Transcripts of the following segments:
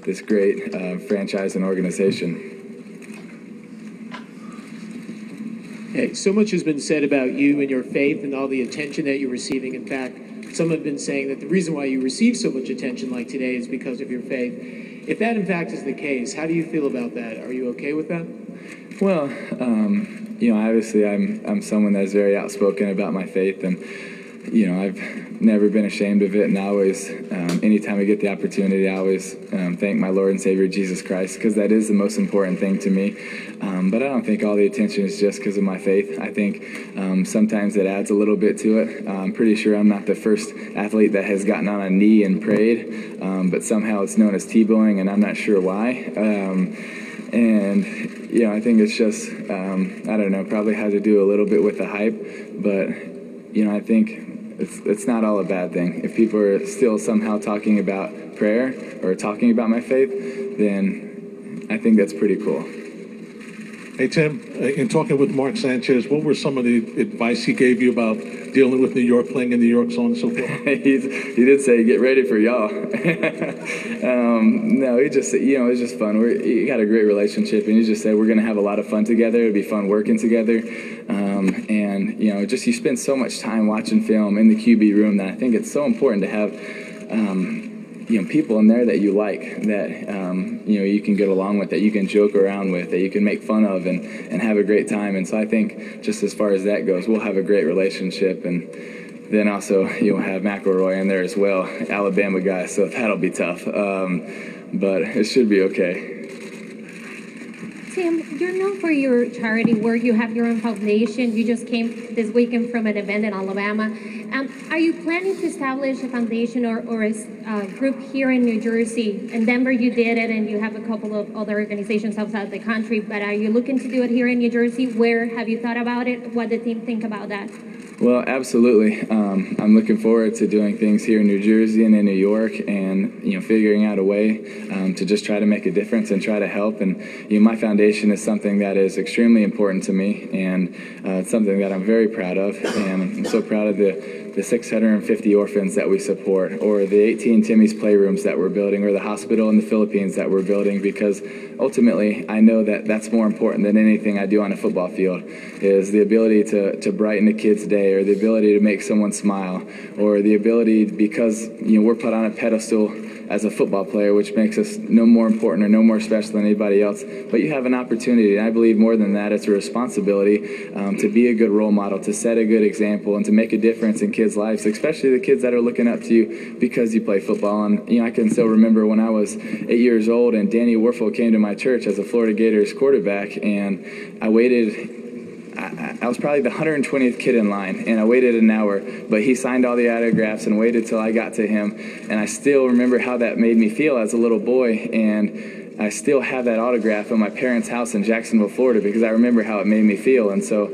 this great franchise and organization. Hey, so much has been said about you and your faith and all the attention that you're receiving. In fact, some have been saying that the reason why you receive so much attention like today is because of your faith. If that in fact is the case, how do you feel about that? Are you okay with that? Well, obviously I'm someone that's very outspoken about my faith, and I've never been ashamed of it, and I always, anytime I get the opportunity, I always thank my Lord and Savior Jesus Christ, because that is the most important thing to me. But I don't think all the attention is just because of my faith. I think sometimes it adds a little bit to it. I'm pretty sure I'm not the first athlete that has gotten on a knee and prayed, but somehow it's known as Tebowing, and I'm not sure why. I think it's just, I don't know, probably had to do a little bit with the hype, but, I think it's not all a bad thing. If people are still somehow talking about prayer or talking about my faith, then I think that's pretty cool. Hey, Tim, in talking with Mark Sanchez, what were some of the advice he gave you about dealing with New York, playing in New York, so on and so forth? He did say, get ready for y'all. No, he just, it was just fun. We got a great relationship, and he just said, we're going to have a lot of fun together. It'll be fun working together. You spend so much time watching film in the QB room that I think it's so important to have, people in there that you like, that, you can get along with, that you can joke around with, that you can make fun of and have a great time. And so I think just as far as that goes, we'll have a great relationship. And then also you'll have McElroy in there as well, Alabama guy, so that'll be tough. But it should be okay. Tim, you're known for your charity work. You have your own foundation. You just came this weekend from an event in Alabama. Are you planning to establish a foundation or a group here in New Jersey? In Denver, you did it, and you have a couple of other organizations outside the country. But are you looking to do it here in New Jersey? Where have you thought about it? What did the team think about that? Well, absolutely. I'm looking forward to doing things here in New Jersey and in New York, and figuring out a way to just try to make a difference and try to help. And my foundation is something that is extremely important to me, and it's something that I'm very proud of. And I'm so proud of the 650 orphans that we support, or the 18 Timmy's playrooms that we're building, or the hospital in the Philippines that we're building, because ultimately I know that that's more important than anything I do on a football field, is the ability to brighten a kid's day, or the ability to make someone smile, or the ability, because we're put on a pedestal as a football player, which makes us no more important or no more special than anybody else, but you have an opportunity, and I believe more than that, it's a responsibility to be a good role model, to set a good example, and to make a difference in kids' lives, especially the kids that are looking up to you because you play football. And I can still remember when I was 8 years old, and Danny Werfel came to my church as a Florida Gators quarterback, and I waited. I was probably the 120th kid in line, and I waited an hour, but he signed all the autographs and waited till I got to him, and I still remember how that made me feel as a little boy, and I still have that autograph in my parents' house in Jacksonville, Florida, because I remember how it made me feel. And so,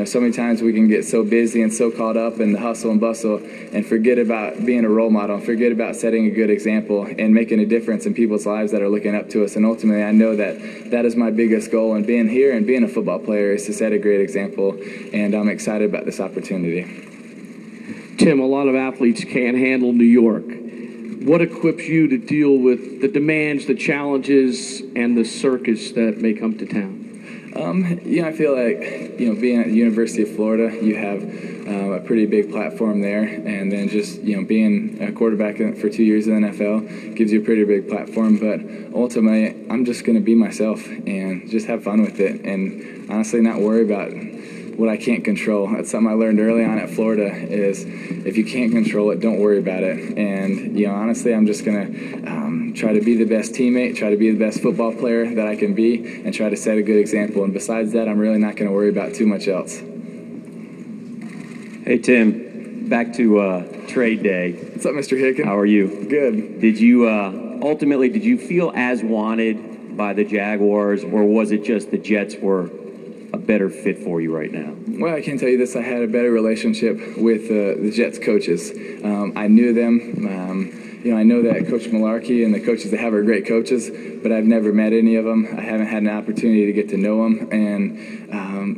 so many times we can get so busy and so caught up in the hustle and bustle and forget about being a role model, and forget about setting a good example and making a difference in people's lives that are looking up to us. And ultimately, I know that that is my biggest goal, and being here and being a football player is to set a great example, and I'm excited about this opportunity. Tim, a lot of athletes can't handle New York. What equips you to deal with the demands, the challenges, and the circus that may come to town? I feel like, being at the University of Florida, you have a pretty big platform there. And then just, being a quarterback for 2 years in the NFL gives you a pretty big platform. But ultimately, I'm just going to be myself and just have fun with it. And honestly, not worry about what I can't control. That's something I learned early on at Florida, is if you can't control it, don't worry about it. And, honestly, I'm just going to try to be the best teammate, try to be the best football player that I can be, and try to set a good example. And besides that, I'm really not going to worry about too much else. Hey, Tim, back to trade day. What's up, Mr. Hicken? How are you? Good. Did you, ultimately, did you feel as wanted by the Jaguars, or was it just the Jets were a better fit for you right now? Well, I can tell you this. I had a better relationship with the Jets coaches. I knew them. I know that Coach Malarkey and the coaches they have are great coaches, but I've never met any of them. I haven't had an opportunity to get to know them, and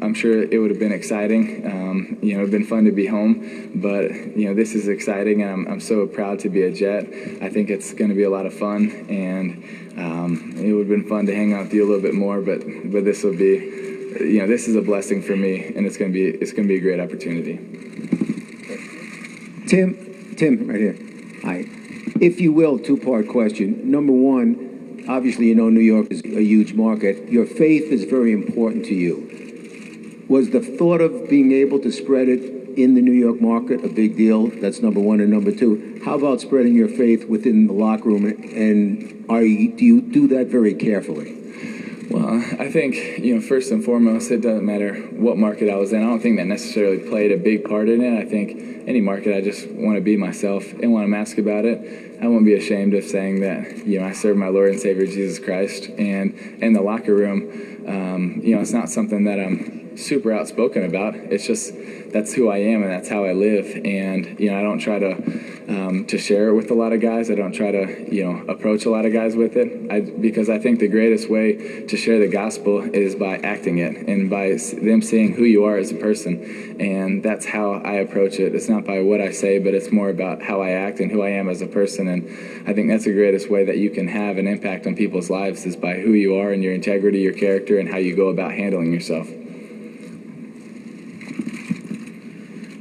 I'm sure it would have been exciting. It'd been fun to be home, but this is exciting, and I'm so proud to be a Jet. I think it's going to be a lot of fun, and it would have been fun to hang out with you a little bit more. But this will be, this is a blessing for me, and it's going to be a great opportunity. Tim, right here. Hi. If you will, two-part question. Number one, obviously New York is a huge market. Your faith is very important to you. Was the thought of being able to spread it in the New York market a big deal? That's number one. And number two, how about spreading your faith within the locker room? And do you do that very carefully? Well, I think, first and foremost, it doesn't matter what market I was in. I don't think that necessarily played a big part in it. I think any market, I just want to be myself. And when I'm asked about it, I won't be ashamed of saying that, I serve my Lord and Savior Jesus Christ. And in the locker room, it's not something that I'm super outspoken about. It's just that's who I am and that's how I live. And I don't try to share it with a lot of guys. I don't try to approach a lot of guys with it. Because I think the greatest way to share the gospel is by acting it and by them seeing who you are as a person. And that's how I approach it. It's not by what I say, but it's more about how I act and who I am as a person. And I think that's the greatest way that you can have an impact on people's lives is by who you are and your integrity, your character, and how you go about handling yourself.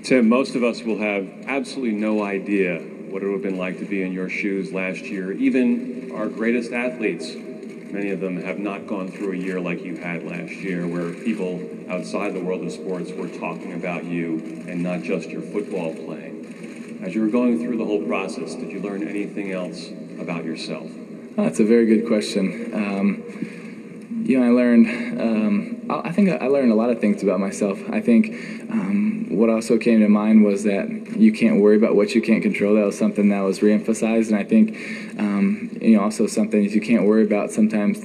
Tim, most of us will have absolutely no idea what it would have been like to be in your shoes last year. Even our greatest athletes, many of them have not gone through a year like you had last year, where people outside the world of sports were talking about you and not just your football playing. As you were going through the whole process, did you learn anything else about yourself? Oh, that's a very good question. I learned, I think I learned a lot of things about myself. I think what also came to mind was that you can't worry about what you can't control. That was something that was reemphasized. And I think, also something you can't worry about sometimes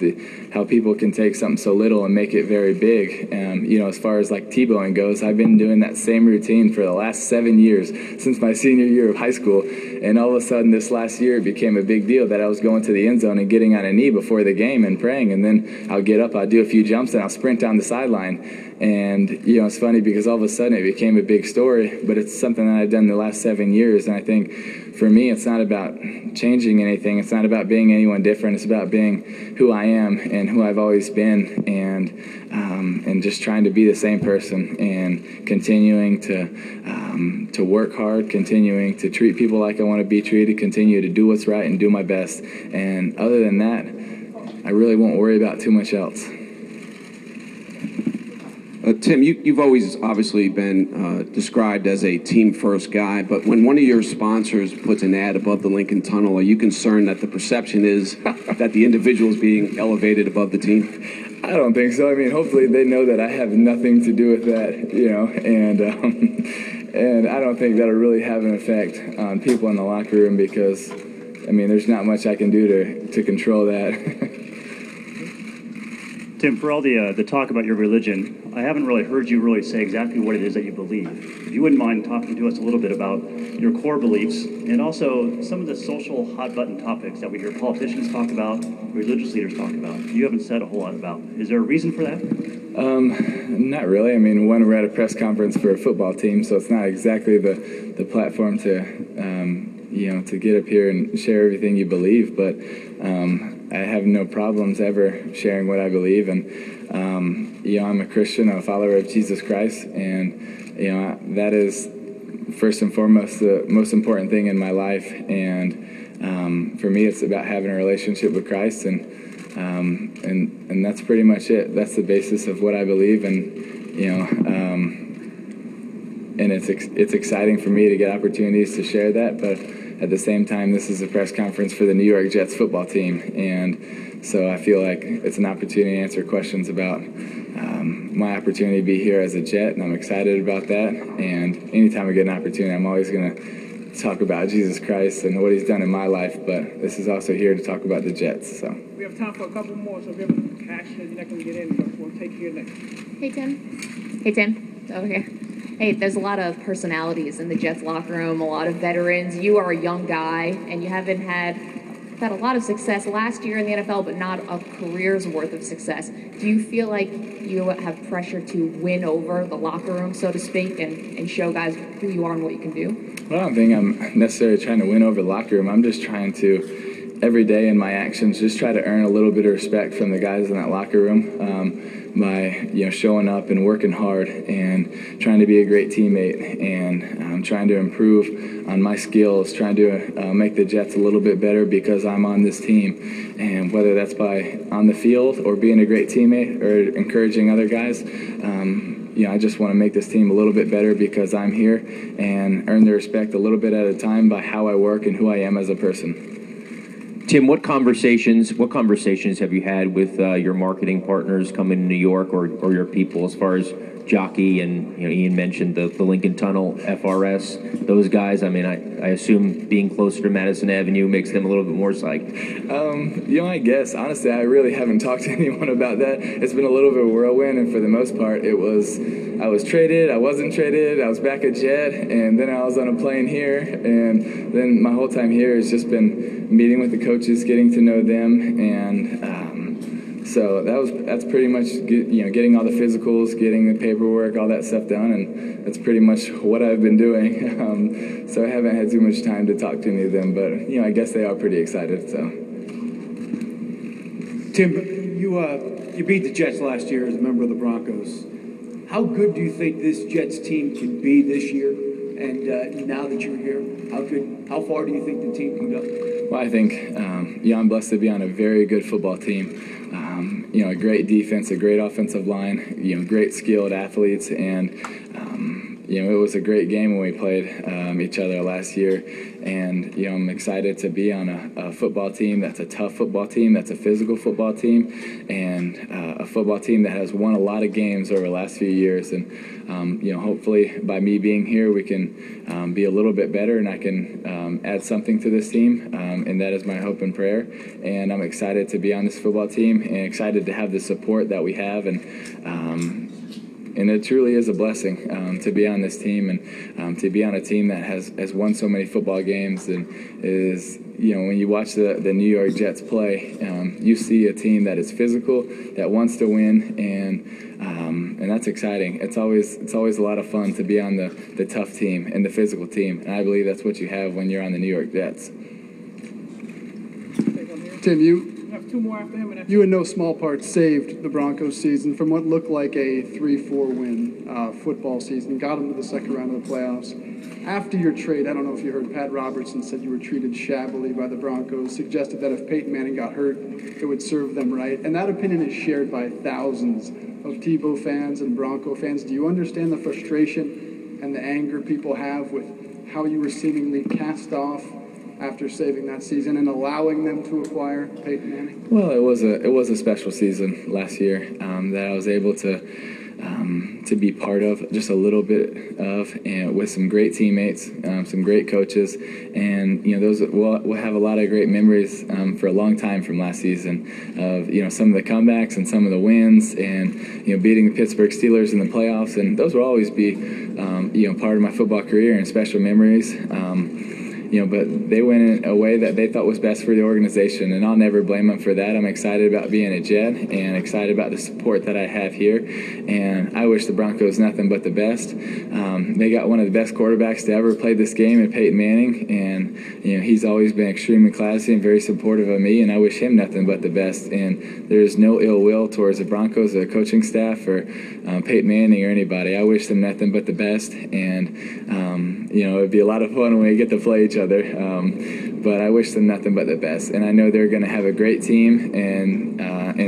how people can take something so little and make it very big. As far as like T-bowing goes, I've been doing that same routine for the last 7 years, since my senior year of high school. And all of a sudden this last year it became a big deal that I was going to the end zone and getting on a knee before the game and praying. And then I'll get up, I'll do a few jumps, and I'll sprint down the sideline. And, it's funny because all of a sudden it became a big story, but it's something that I've done the last 7 years. And I think for me, it's not about changing anything. It's not about being anyone different. It's about being who I am and who I've always been, and just trying to be the same person and continuing to work hard, continuing to treat people like I want to be treated, continue to do what's right and do my best. And other than that, I really won't worry about too much else. Tim, you've always obviously been described as a team-first guy, but when one of your sponsors puts an ad above the Lincoln Tunnel, are you concerned that the perception is that the individual is being elevated above the team? I don't think so. I mean, hopefully they know that I have nothing to do with that, and I don't think that'll really have an effect on people in the locker room because, there's not much I can do to control that. Tim, for all the talk about your religion, I haven't really heard you really say exactly what it is that you believe. If you wouldn't mind talking to us a little bit about your core beliefs and also some of the social hot-button topics that we hear politicians talk about, religious leaders talk about, you haven't said a whole lot about. Is there a reason for that? Not really. One, we're at a press conference for a football team, so it's not exactly the platform to get up here and share everything you believe, but I have no problems ever sharing what I believe, and I'm a Christian, I'm a follower of Jesus Christ, and that is first and foremost the most important thing in my life. And for me, it's about having a relationship with Christ, and that's pretty much it. That's the basis of what I believe, and it's exciting for me to get opportunities to share that, but at the same time, this is a press conference for the New York Jets football team, and so I feel like it's an opportunity to answer questions about my opportunity to be here as a Jet, and I'm excited about that. And anytime I get an opportunity, I'm always going to talk about Jesus Christ and what He's done in my life, but this is also here to talk about the Jets. So we have time for a couple more, so if you have a passion, you're not going to get in, but we'll take you next. Hey, Tim. Over here. Hey, there's a lot of personalities in the Jets locker room, a lot of veterans. You are a young guy, and you haven't had a lot of success last year in the NFL, but not a career's worth of success. Do you feel like you have pressure to win over the locker room, so to speak, and show guys who you are and what you can do? Well, I don't think I'm necessarily trying to win over the locker room. I'm just trying to, every day in my actions, just try to earn a little bit of respect from the guys in that locker room by showing up and working hard and trying to be a great teammate and trying to improve on my skills, trying to make the Jets a little bit better because I'm on this team. And whether that's by on the field or being a great teammate or encouraging other guys, I just want to make this team a little bit better because I'm here and earn their respect a little bit at a time by how I work and who I am as a person. Tim, what conversations have you had with your marketing partners coming to New York or your people as far as Jockey and Ian mentioned the Lincoln Tunnel, FRS, those guys? I mean, I assume being closer to Madison Avenue makes them a little bit more psyched. I guess honestly, I really haven't talked to anyone about that. It's been a little bit of a whirlwind, and for the most part, I was traded, I wasn't traded, I was back at Jet, and then I was on a plane here, and then my whole time here has just been meeting with the coaches, getting to know them, and so that's pretty much getting all the physicals, getting the paperwork, all that stuff done, and that's pretty much what I've been doing. So I haven't had too much time to talk to any of them, but I guess they are pretty excited. So Tim, you beat the Jets last year as a member of the Broncos. How good do you think this Jets team can be this year? And now that you're here, how far do you think the team can go? Well, I think I'm blessed to be on a very good football team. A great defense, a great offensive line, great skilled athletes, and it was a great game when we played each other last year. And I'm excited to be on a football team that's a tough football team, that's a physical football team, and a football team that has won a lot of games over the last few years. And hopefully by me being here, we can be a little bit better, and I can add something to this team, and that is my hope and prayer. And I'm excited to be on this football team and excited to have the support that we have, and it truly is a blessing to be on this team and to be on a team that has won so many football games and is, when you watch the New York Jets play, you see a team that is physical, that wants to win, and that's exciting. It's always a lot of fun to be on the tough team and the physical team, and I believe that's what you have when you're on the New York Jets. Tim, you in no small part saved the Broncos season from what looked like a 3-4 win football season, got them to the second round of the playoffs. After your trade, I don't know if you heard Pat Robertson said you were treated shabbily by the Broncos, suggested that if Peyton Manning got hurt, it would serve them right. And that opinion is shared by thousands of Tebow fans and Bronco fans. Do you understand the frustration and the anger people have with how you were seemingly cast off after saving that season and allowing them to acquire Peyton Manning? Well, it was a special season last year that I was able to be part of just a little bit of, and with some great teammates, some great coaches, and those we'll have a lot of great memories for a long time from last season of some of the comebacks and some of the wins, and beating the Pittsburgh Steelers in the playoffs, and those will always be part of my football career and special memories. But they went in a way that they thought was best for the organization, and I'll never blame them for that. I'm excited about being a Jet and excited about the support that I have here, and I wish the Broncos nothing but the best. They got one of the best quarterbacks to ever play this game in Peyton Manning, and he's always been extremely classy and very supportive of me, and I wish him nothing but the best. And there's no ill will towards the Broncos, the coaching staff, or Peyton Manning or anybody. I wish them nothing but the best, and it'd be a lot of fun when we get to play each other. But I wish them nothing but the best, and I know they're going to have a great team, and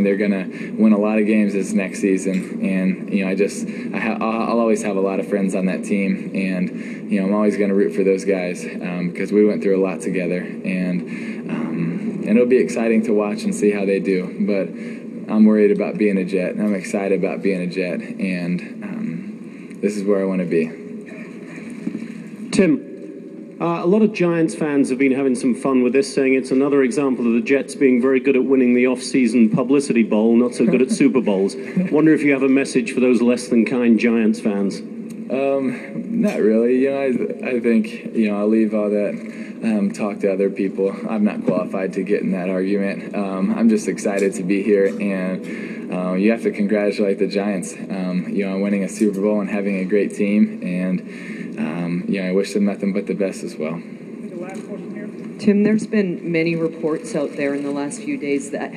they're going to win a lot of games this next season. And I'll always have a lot of friends on that team, and I'm always going to root for those guys because we went through a lot together, and it'll be exciting to watch and see how they do. But I'm worried about being a Jet, and I'm excited about being a Jet, and this is where I want to be. Tim, a lot of Giants fans have been having some fun with this, saying it's another example of the Jets being very good at winning the off-season publicity bowl, not so good at Super Bowls. Wonder if you have a message for those less than kind Giants fans. Not really. I think, I'll leave all that talk to other people. I'm not qualified to get in that argument. I'm just excited to be here, and you have to congratulate the Giants, on winning a Super Bowl and having a great team, and, I wish them nothing but the best as well. Tim, there's been many reports out there in the last few days that